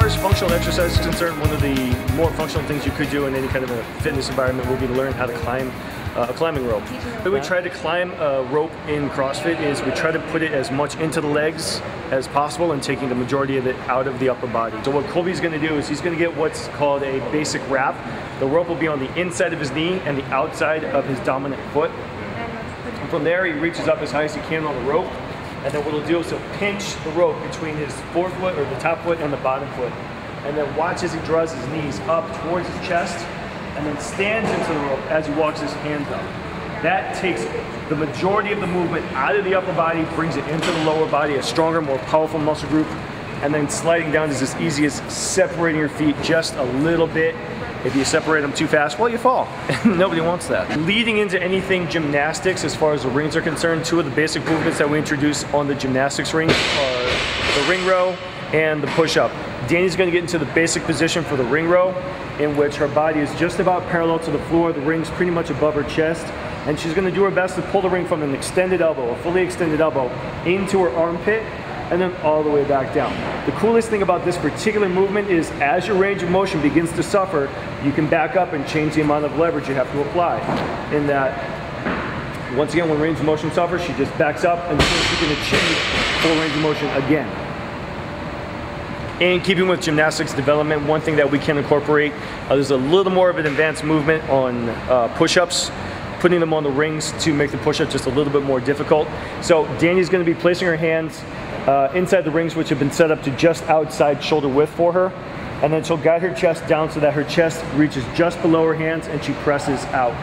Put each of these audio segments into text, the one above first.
as functional exercise is concerned, one of the more functional things you could do in any kind of a fitness environment will be to learn how to climb a climbing rope. The way we try to climb a rope in CrossFit is we try to put it as much into the legs as possible and taking the majority of it out of the upper body. So what Colby's going to do is he's going to get what's called a basic wrap. The rope will be on the inside of his knee and the outside of his dominant foot. And from there he reaches up as high as he can on the rope. And then what he'll do is he'll pinch the rope between his forefoot or the top foot and the bottom foot. And then watch as he draws his knees up towards his chest and then stands into the rope as he walks his hands up. That takes the majority of the movement out of the upper body, brings it into the lower body, a stronger, more powerful muscle group. And then sliding down is as easy as separating your feet just a little bit. If you separate them too fast, well, you fall. Nobody wants that. Leading into anything gymnastics, as far as the rings are concerned, two of the basic movements that we introduce on the gymnastics ring are the ring row and the push-up. Danny's going to get into the basic position for the ring row, in which her body is just about parallel to the floor. The ring's pretty much above her chest, and she's going to do her best to pull the ring from an extended elbow, a fully extended elbow, into her armpit, and then all the way back down. The coolest thing about this particular movement is as your range of motion begins to suffer, you can back up and change the amount of leverage you have to apply. In that, once again, when range of motion suffers, she just backs up until she can achieve full range of motion again. In keeping with gymnastics development, one thing that we can incorporate, there's a little more of an advanced movement on push-ups, putting them on the rings to make the push-up just a little bit more difficult. So Danny's going to be placing her hands inside the rings, which have been set up to just outside shoulder width for her, and then she'll guide her chest down so that her chest reaches just below her hands and she presses out,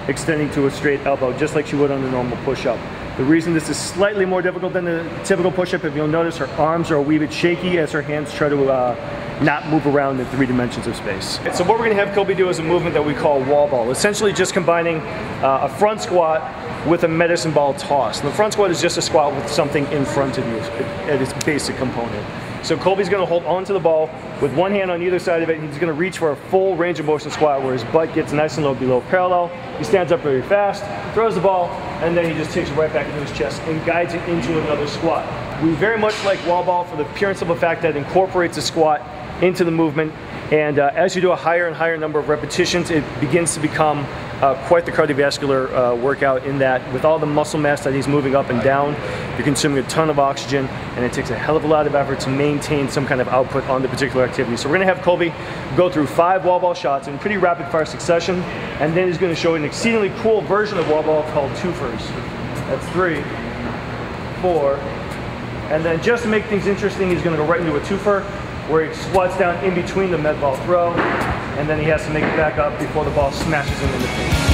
extending to a straight elbow, just like she would on a normal push-up. The reason this is slightly more difficult than the typical push-up, if you'll notice, her arms are a wee bit shaky as her hands try to not move around in 3 dimensions of space. So what we're going to have Colby do is a movement that we call wall ball, essentially just combining a front squat with a medicine ball toss. And the front squat is just a squat with something in front of you at its basic component. So Colby's going to hold onto the ball with one hand on either side of it, and he's going to reach for a full range of motion squat where his butt gets nice and low below parallel. He stands up very fast, throws the ball, and then he just takes it right back into his chest and guides it into another squat. We very much like wall ball for the pure and simple fact that it incorporates a squat into the movement, and as you do a higher and higher number of repetitions, it begins to become quite the cardiovascular workout, in that with all the muscle mass that he's moving up and down, you're consuming a ton of oxygen, and it takes a hell of a lot of effort to maintain some kind of output on the particular activity. So we're going to have Colby go through 5 wall ball shots in pretty rapid fire succession, and then he's going to show an exceedingly cool version of wall ball called twofers. That's 3, 4, and then just to make things interesting, he's going to go right into a twofer, where he squats down in between the med ball throw, and then he has to make it back up before the ball smashes him in the face.